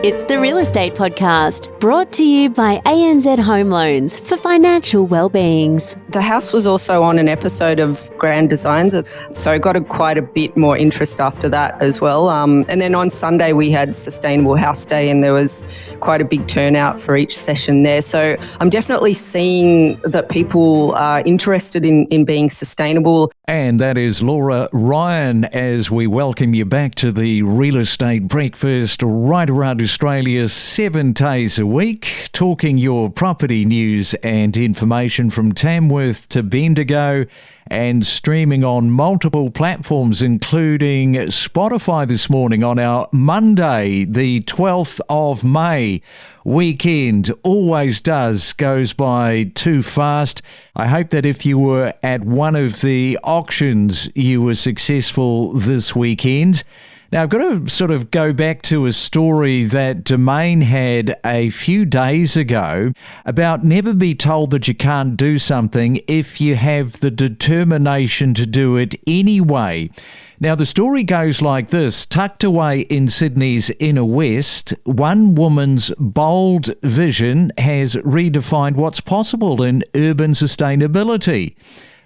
It's the Real Estate Podcast, brought to you by ANZ Home Loans for financial well-beings. The house was also on an episode of Grand Designs, so got quite a bit more interest after that as well. And then on Sunday we had Sustainable House Day, and there was quite a big turnout for each session there. So I'm definitely seeing that people are interested in being sustainable. And that is Laura Ryan, as we welcome you back to the Real Estate Breakfast right around Australia 7 days a week, talking your property news and information from Tamworth to Bendigo, and streaming on multiple platforms, including Spotify this morning on our Monday, the 12th of May. Weekend always goes by too fast. I hope that if you were at one of the auctions, you were successful this weekend. Now, I've got to sort of go back to a story that Domain had a few days ago about never be told that you can't do something if you have the determination to do it anyway. Now, the story goes like this. Tucked away in Sydney's inner west, one woman's bold vision has redefined what's possible in urban sustainability.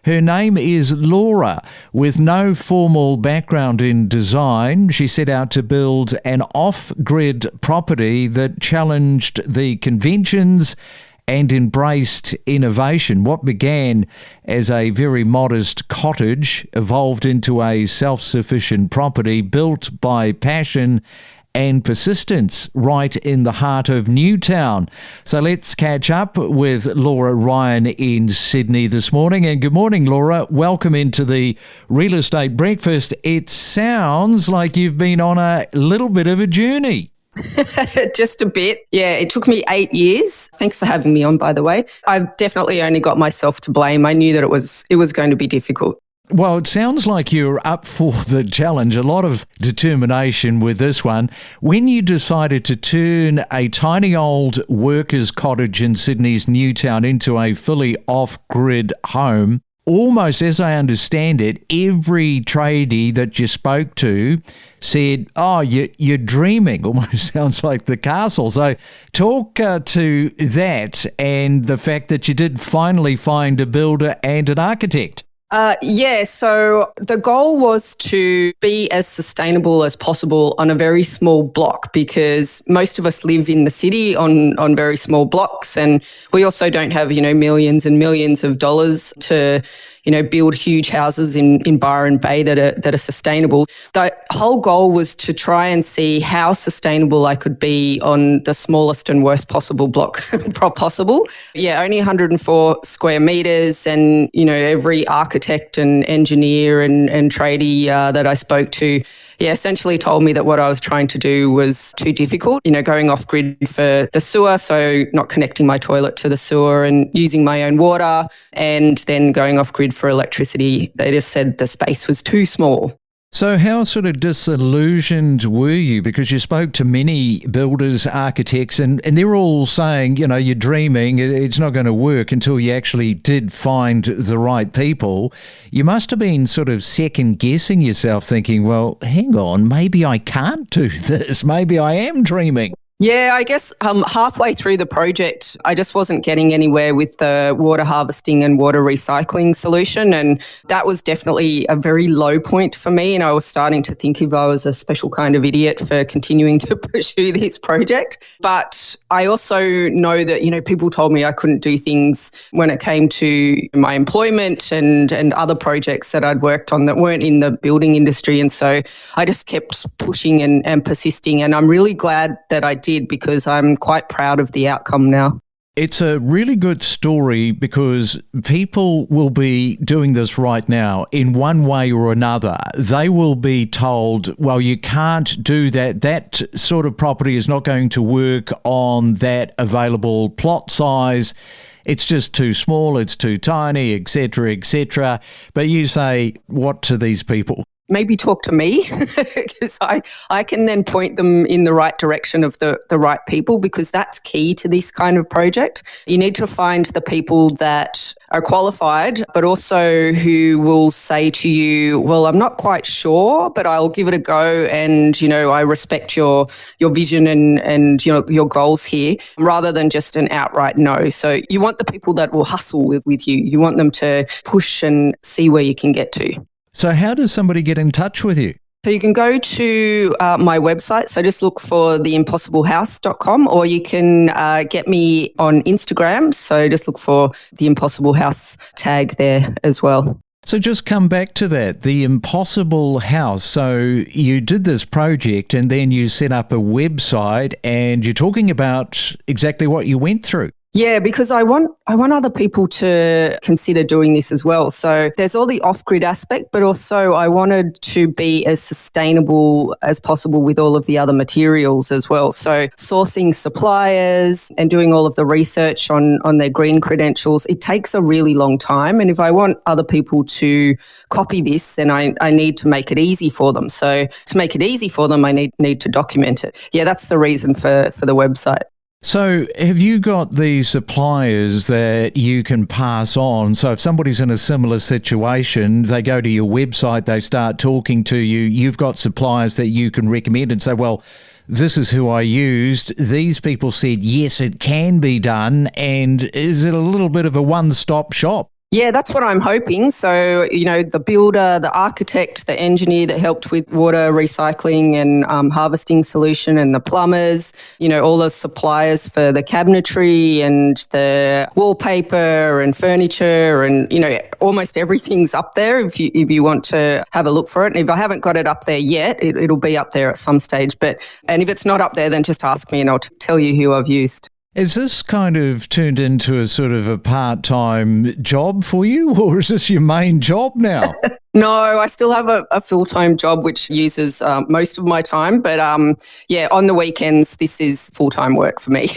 Her name is Laura. With no formal background in design, she set out to build an off-grid property that challenged the conventions and embraced innovation. What began as a very modest cottage evolved into a self-sufficient property built by passion and persistence right in the heart of Newtown. So let's catch up with Laura Ryan in Sydney this morning. And good morning, Laura. Welcome into the Real Estate Breakfast. It sounds like you've been on a little bit of a journey. Just a bit. Yeah, it took me 8 years. Thanks for having me on, by the way. I've definitely only got myself to blame. I knew that it was going to be difficult. Well, it sounds like you're up for the challenge. A lot of determination with this one. When you decided to turn a tiny old workers' cottage in Sydney's Newtown into a fully off-grid home, almost as I understand it, every tradie that you spoke to said, oh, you're dreaming. Almost sounds like the castle. So talk to that and the fact that you did finally find a builder and an architect. So the goal was to be as sustainable as possible on a very small block, because most of us live in the city on very small blocks, and we also don't have, millions and millions of dollars to, build huge houses in Byron Bay that are sustainable. The whole goal was to try and see how sustainable I could be on the smallest and worst possible block possible. Yeah, only 104 square metres, and, every architect and engineer and tradie that I spoke to, essentially told me that what I was trying to do was too difficult, going off grid for the sewer, so not connecting my toilet to the sewer and using my own water, and then going off grid for electricity. They just said the space was too small. So how sort of disillusioned were you? Because you spoke to many builders, architects, and they're all saying, you're dreaming, it's not going to work until you actually did find the right people. You must have been sort of second guessing yourself, thinking, well, hang on, maybe I can't do this. Maybe I am dreaming. Yeah, I guess halfway through the project, I just wasn't getting anywhere with the water harvesting and water recycling solution. And that was definitely a very low point for me. And I was starting to think if I was a special kind of idiot for continuing to pursue this project. But I also know that, people told me I couldn't do things when it came to my employment and other projects that I'd worked on that weren't in the building industry. And so I just kept pushing and persisting. And I'm really glad that I did, because I'm quite proud of the outcome now. It's a really good story because people will be doing this right now in one way or another. They will be told, well, you can't do that. That sort of property is not going to work on that available plot size. It's just too small, it's too tiny, etc., etc. But you say what to these people? maybe talk to me because I can then point them in the right direction of the right people, because that's key to this kind of project. You need to find the people that are qualified, but also who will say to you, well, I'm not quite sure, but I'll give it a go. And, I respect your vision and your goals here, rather than just an outright no. So you want the people that will hustle with you. You want them to push and see where you can get to. So how does somebody get in touch with you? So you can go to my website. So just look for theimpossiblehouse.com, or you can get me on Instagram. So just look for the Impossible House tag there as well. So just come back to that, the Impossible House. So you did this project and then you set up a website, and you're talking about exactly what you went through. Yeah, because I want other people to consider doing this as well. So there's all the off-grid aspect, but also I wanted to be as sustainable as possible with all of the other materials as well. So sourcing suppliers and doing all of the research on their green credentials, it takes a really long time. And if I want other people to copy this, then I need to make it easy for them. So to make it easy for them, I need to document it. Yeah, that's the reason for the website. So have you got the suppliers that you can pass on? So if somebody's in a similar situation, they go to your website, they start talking to you, you've got suppliers that you can recommend and say, well, this is who I used. These people said, yes, it can be done. And is it a little bit of a one-stop shop? Yeah, that's what I'm hoping. So, the builder, the architect, the engineer that helped with water recycling and harvesting solution, and the plumbers, all the suppliers for the cabinetry and the wallpaper and furniture, and, almost everything's up there if you want to have a look for it. And if I haven't got it up there yet, it'll be up there at some stage. And if it's not up there, then just ask me and I'll tell you who I've used. Is this kind of turned into a sort of a part-time job for you, or is this your main job now? No, I still have a full-time job which uses most of my time. But on the weekends, this is full-time work for me.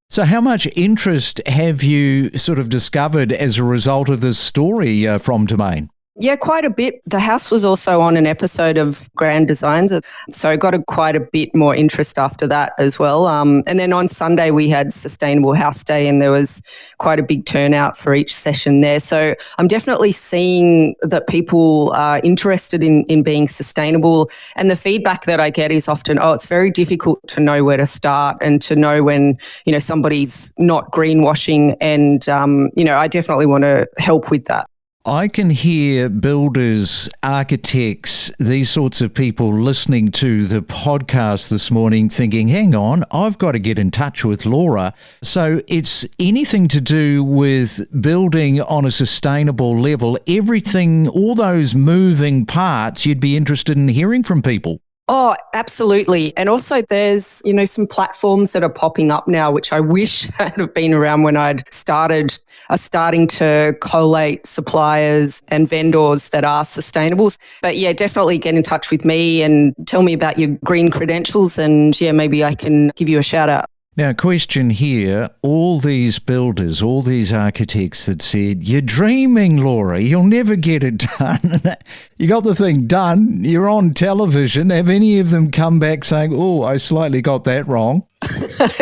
So how much interest have you sort of discovered as a result of this story from Domain? Yeah, quite a bit. The house was also on an episode of Grand Designs, so got quite a bit more interest after that as well. And then on Sunday we had Sustainable House Day, and there was quite a big turnout for each session there. So I'm definitely seeing that people are interested in being sustainable, and the feedback that I get is often, it's very difficult to know where to start and to know when, somebody's not greenwashing, and, I definitely want to help with that. I can hear builders, architects, these sorts of people listening to the podcast this morning thinking, hang on, I've got to get in touch with Laura. So it's anything to do with building on a sustainable level, everything, all those moving parts, you'd be interested in hearing from people. Oh, absolutely. And also there's, some platforms that are popping up now, which I wish had have been around when I'd started, are starting to collate suppliers and vendors that are sustainable. But yeah, definitely get in touch with me and tell me about your green credentials, and maybe I can give you a shout out. Now, question here, all these builders, all these architects that said, you're dreaming, Laura, you'll never get it done. You got the thing done, you're on television. Have any of them come back saying, oh, I slightly got that wrong?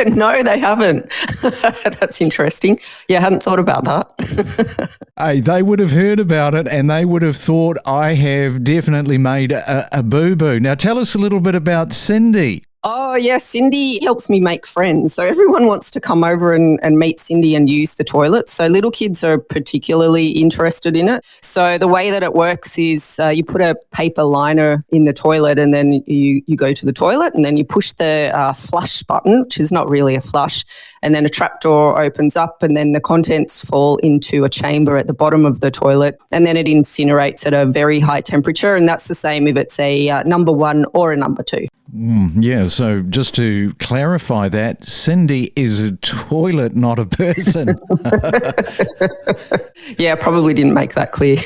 No, they haven't. That's interesting. Yeah, I hadn't thought about that. Hey, they would have heard about it and they would have thought, I have definitely made a boo-boo. Now, tell us a little bit about Cindy. Oh, yeah, Cindy helps me make friends. So everyone wants to come over and meet Cindy and use the toilet. So little kids are particularly interested in it. So the way that it works is you put a paper liner in the toilet, and then you go to the toilet, and then you push the flush button, which is not really a flush, and then a trapdoor opens up, and then the contents fall into a chamber at the bottom of the toilet, and then it incinerates at a very high temperature. And that's the same if it's a number 1 or a number 2. Yeah, so just to clarify that, Cindy is a toilet, not a person. Yeah, I probably didn't make that clear.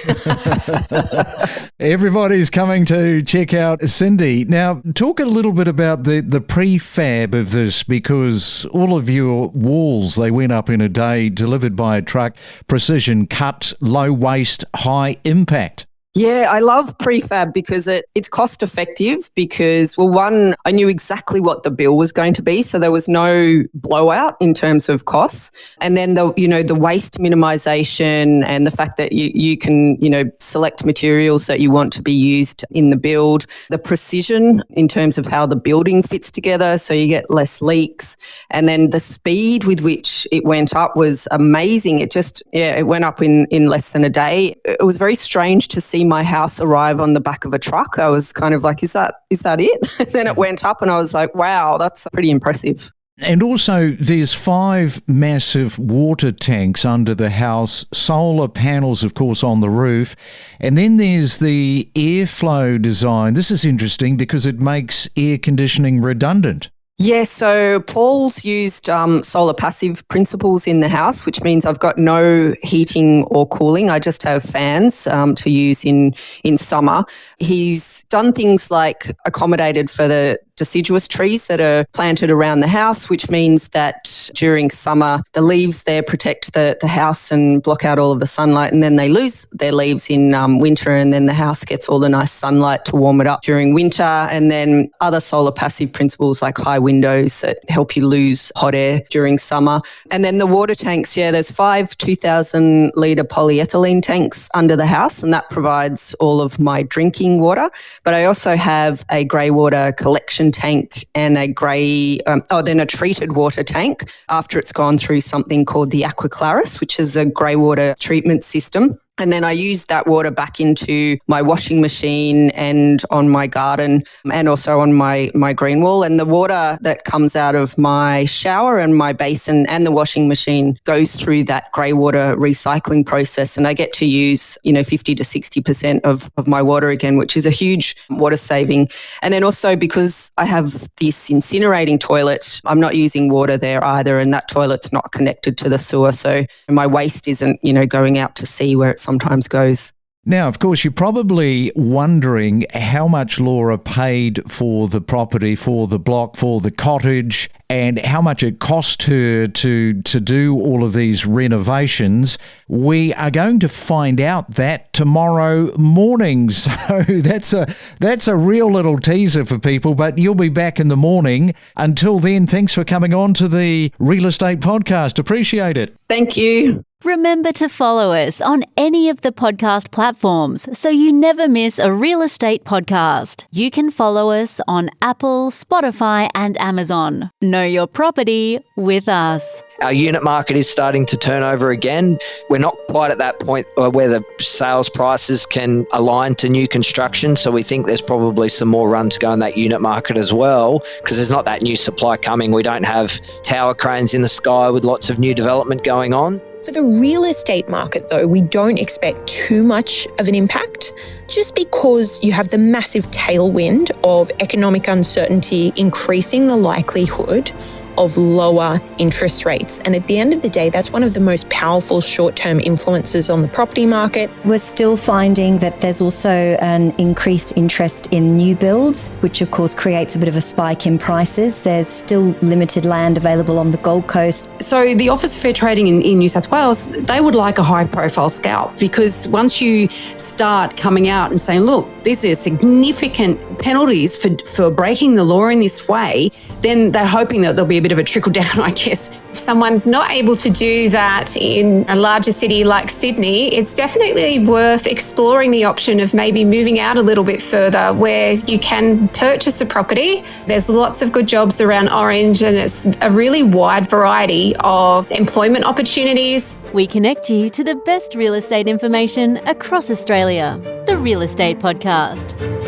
Everybody's coming to check out Cindy. Now, talk a little bit about the prefab of this, because all of your walls, they went up in a day, delivered by a truck, precision cut, low waste, high impact. Yeah, I love prefab because it's cost effective because, well, one, I knew exactly what the bill was going to be. So there was no blowout in terms of costs. And then the waste minimisation and the fact that you can, select materials that you want to be used in the build, the precision in terms of how the building fits together. So you get less leaks. And then the speed with which it went up was amazing. It went up in less than a day. It was very strange to see my house arrive on the back of a truck. I was kind of like, is that it? And then it went up and I was like, wow, that's pretty impressive. And also, there's 5 massive water tanks under the house, solar panels, of course, on the roof. And then there's the airflow design. This is interesting because it makes air conditioning redundant. Yeah, so Paul's used solar passive principles in the house, which means I've got no heating or cooling. I just have fans to use in summer. He's done things like accommodated for the deciduous trees that are planted around the house, which means that during summer, the leaves there protect the house and block out all of the sunlight, and then they lose their leaves in winter, and then the house gets all the nice sunlight to warm it up during winter. And then other solar passive principles like high windows that help you lose hot air during summer. And then the water tanks, there's 5 2,000 litre polyethylene tanks under the house, and that provides all of my drinking water. But I also have a grey water collection tank and a then a treated water tank after it's gone through something called the Aqua Claris, which is a grey water treatment system. And then I use that water back into my washing machine and on my garden and also on my green wall. And the water that comes out of my shower and my basin and the washing machine goes through that grey water recycling process. And I get to use, 50 to 60% of my water again, which is a huge water saving. And then also because I have this incinerating toilet, I'm not using water there either. And that toilet's not connected to the sewer. So my waste isn't, going out to sea where it's sometimes goes. Now, of course, you're probably wondering how much Laura paid for the property, for the block, for the cottage, and how much it cost her to do all of these renovations. We are going to find out that tomorrow morning. So that's a real little teaser for people, but you'll be back in the morning. Until then, thanks for coming on to the Real Estate Podcast. Appreciate it. Thank you. Remember to follow us on any of the podcast platforms so you never miss a real estate podcast. You can follow us on Apple, Spotify and Amazon. Know your property with us. Our unit market is starting to turn over again. We're not quite at that point where the sales prices can align to new construction, so we think there's probably some more run to go in that unit market as well, because there's not that new supply coming. We don't have tower cranes in the sky with lots of new development going on. For the real estate market, though, we don't expect too much of an impact, just because you have the massive tailwind of economic uncertainty increasing the likelihood of lower interest rates. And at the end of the day, that's one of the most powerful short-term influences on the property market. We're still finding that there's also an increased interest in new builds, which of course creates a bit of a spike in prices. There's still limited land available on the Gold Coast. So the Office of Fair Trading in New South Wales, they would like a high-profile scalp, because once you start coming out and saying, look, these are significant penalties for breaking the law in this way, then they're hoping that there'll be a bit of a trickle down, I guess. If someone's not able to do that in a larger city like Sydney, it's definitely worth exploring the option of maybe moving out a little bit further where you can purchase a property. There's lots of good jobs around Orange, and it's a really wide variety of employment opportunities. We connect you to the best real estate information across Australia. The Real Estate Podcast.